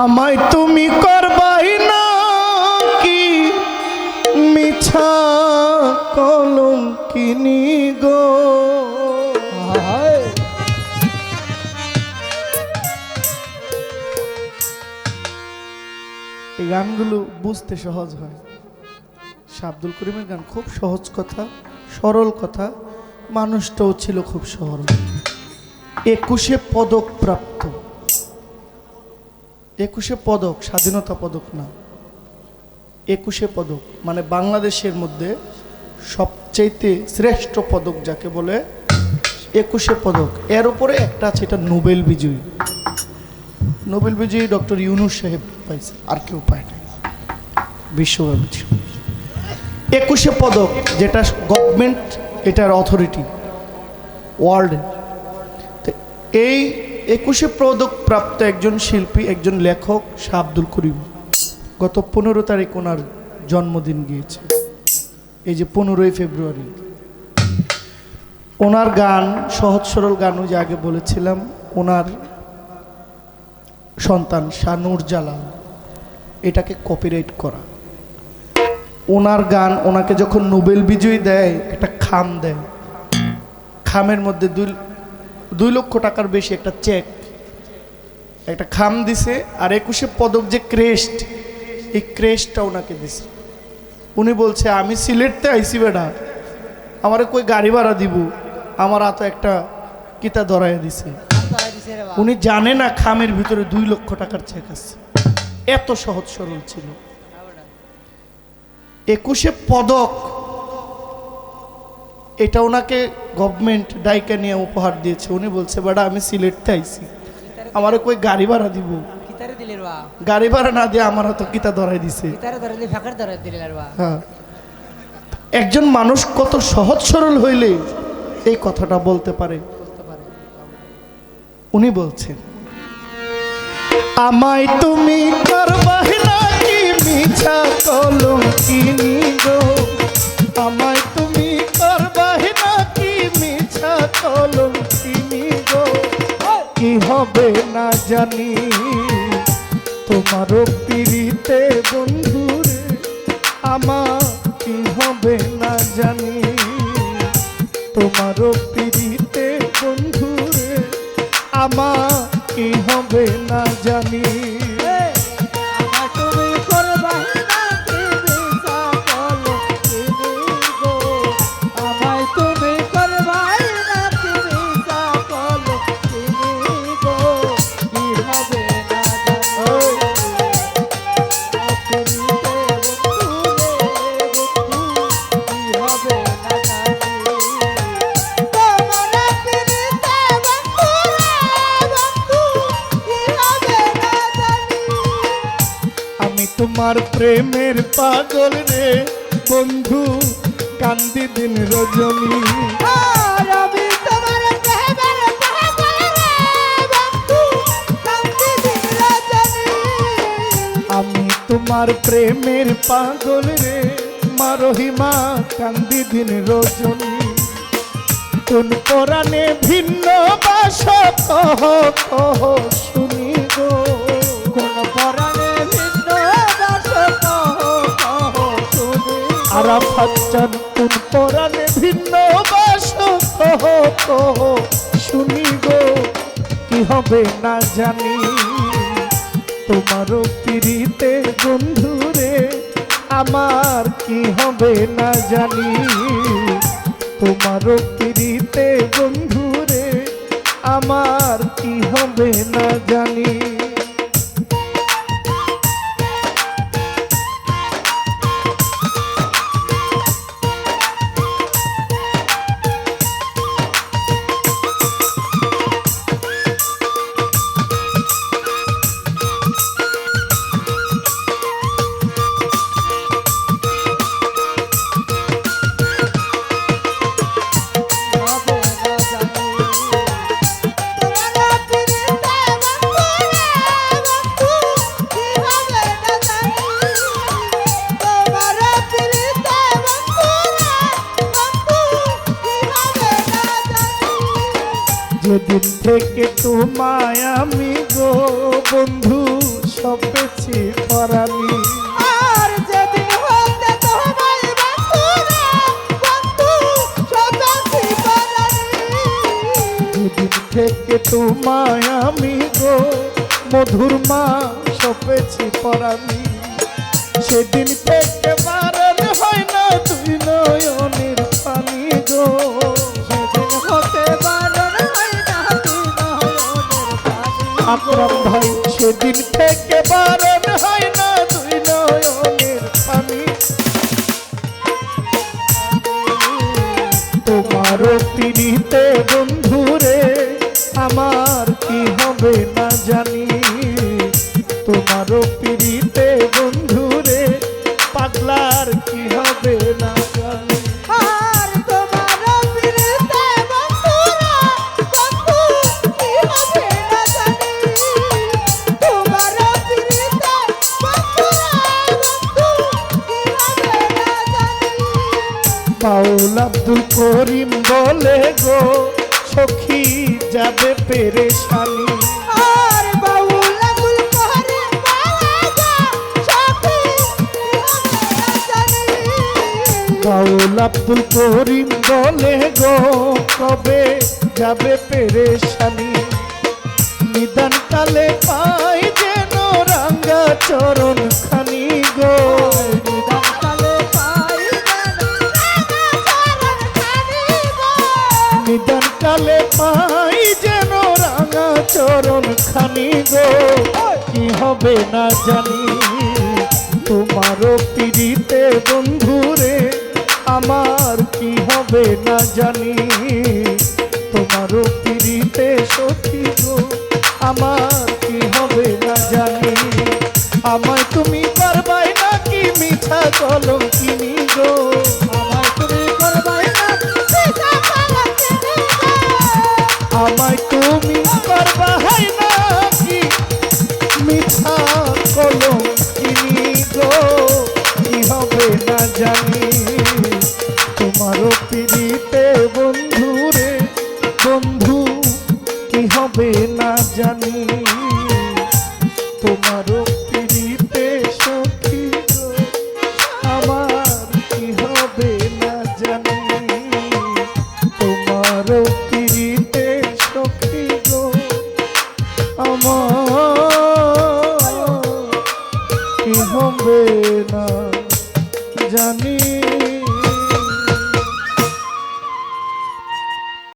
আমায় তুমি করবাই না কি মিছা কলঙ্কিনী গো। এই গানগুলো বুঝতে সহজ হয়। শাহ আব্দুল করিমের গান খুব সহজ কথা, সরল কথা, মানুষটাও ছিল খুব সরল। 21 পদক প্রাপ্ত, 21 পদক, স্বাধীনতা পদক না, 21 পদক মানে বাংলাদেশের মধ্যে সবচেয়ে শ্রেষ্ঠ পদক যাকে বলে 21 পদক। এর উপরে একটা আছে, এটা নোবেল বিজয়ী। নোবেল বিজয়ী ডক্টর ইউনুস সাহেব পাইছে, আর কেউ পায় না বিশ্বব্যাপী। 21 পদক, যেটা গভর্নমেন্ট, এটার অথরিটি ওয়ার্ল্ডে। এই 21 পদক প্রাপ্ত একজন শিল্পী, একজন লেখক শাহ আব্দুল করিম। গত 15 তারিখ ওনার জন্মদিন গিয়েছে, এই যে 15ই ফেব্রুয়ারি। ওনার গান সহজ সরল গান, যে আগে বলেছিলাম, ওনার সন্তান শাহ নূরজালাল এটাকে কপিরাইট করা। ওনার গান, ওনাকে যখন নোবেল বিজয়ী দেয় একটা খাম দেয়, খামের মধ্যে 2 লক্ষ টাকার বেশি একটা চেক, একটা খাম দিছে, আর 21 পদক যে ক্রেস্ট, এই ক্রেস্টটা ওনাকে দিছে। উনি বলছে আমি সিলেটতে আইসি বেটা, আমারে কই গাড়ি ভাড়া দিব, আমার হাতে একটা কিতা ধরাইয়া দিছে। উনি জানে না খামের ভিতরে 2 লক্ষ টাকার চেক আছে। এত সহজ সরল ছিল। 21 পদক, এটা ওনাকে গভর্নমেন্ট ডাইকা নিয়ে উপহার দিয়েছে। উনি বলছে বেটা আমি সিলেটতে আইছি, আমারে কই গাড়ি ভাড়া দিব, গাড়ি ভাড়া না দিয়ে আমার তো কিতা ধরাই দিছে। হ্যাঁ, একজন মানুষ কত সহজ সরল হইলে এই কথাটা বলতে পারে। উনি বলছেন আমায় তুমি করবাই না কি মিছা কলঙ্কিনী গো, আমায় তুমি করবাই না কি মিছা কলঙ্কিনী গো। কি হবে না জানি তোমারও পিরিতে বন্ধুরে, আমার কি হবে না জানি তোমারও পিরিতে বন্ধুরে, আমার কি হবে না জানি। তোমার প্রেমের পাগল রে বন্ধু, কান্দি দিন রজনী। আমি তোমার প্রেমের পাগল রে মা রহিমা, কান্দি দিন রজনী। কোন পরাণে ভিন্ন বাস কহ কহ শুনি গো, কোন পরাণে ভিন্ন বাস কহ কহ শুনি। আরাফাত চাঁদ কোন পরাণে ভিন্ন বাস কহ কহ শুনি গো। কি হবে না জানি তোমারও পিরিতে বন্ধুরে, আমার কি হবে না জানি তোমারও পিরিতে বন্ধুরে, আমার কি হবে না জানি। যেদিন থেকে তোমায় আমি গো বন্ধু সপেছি পরানি। আর যেদিন হতে তোমায় বন্ধুরা বন্ধু সপেছি পরানি। যেদিন থেকে তোমায় আমি গো মধুর মা সপেছি পরানি, সেদিন থেকে বারণ হয় না তুই নয়নের পানি গো। সেদিন হতে বারণ হয় না তুই নয়নের পানি। আকরাম ভাই সেদিন থেকে বারণ হয় না তুই নয়নের পানি। তোমারও পিড়িতে বন্ধুরে আমার কি হবে না জানি, তোমারও পিড়িতে বন্ধুরে পাগলার কি হবে না জানি। আর তোমার পিড়িতে বন্ধুরা বন্ধু কি হবে না জানি। তোমার পিড়িতে বন্ধুরা বন্ধু কি হবে না জানি। বাউল আব্দুল করিম বলে গো সখী যাবে পেরেশানি। আর বাউল আব্দুল করিম বলে গো সখী কি হবে না জানি। বাউল আব্দুল করিম বলে গো কবে যাবে পেরেশানি। নিদান কালে পাই যেন রাঙ্গা চরণ খানি গো। নিদান কালে পাই যেন রাঙা চরণ খানি গো। নিদান কালে পাই যেন রাঙা চরণ খানি গো। কি হবে না জানি তোমারও পিড়িতে বন্ধুরে আমার কি হবে না জানি। তোমারও পিড়িতে সখী গো আমার কি হবে না জানি। আমায় তুমি পারবাই নাকি মিঠা কলঙ্কিনী গো। আমায় তুমি করবাই না পিতা কলঙ্কিনী গো। আমায় তুমি পারবাই নাকি মিঠা কলঙ্কিনী গো। কি হবে না জানি তোমারও পিড়িতে বন্ধুরে বন্ধু কি হবে না জানি। তোমারও পিড়িতে সখী গো আমার কি হবে না জানি। তোমারও পিড়িতে সখী গো আমার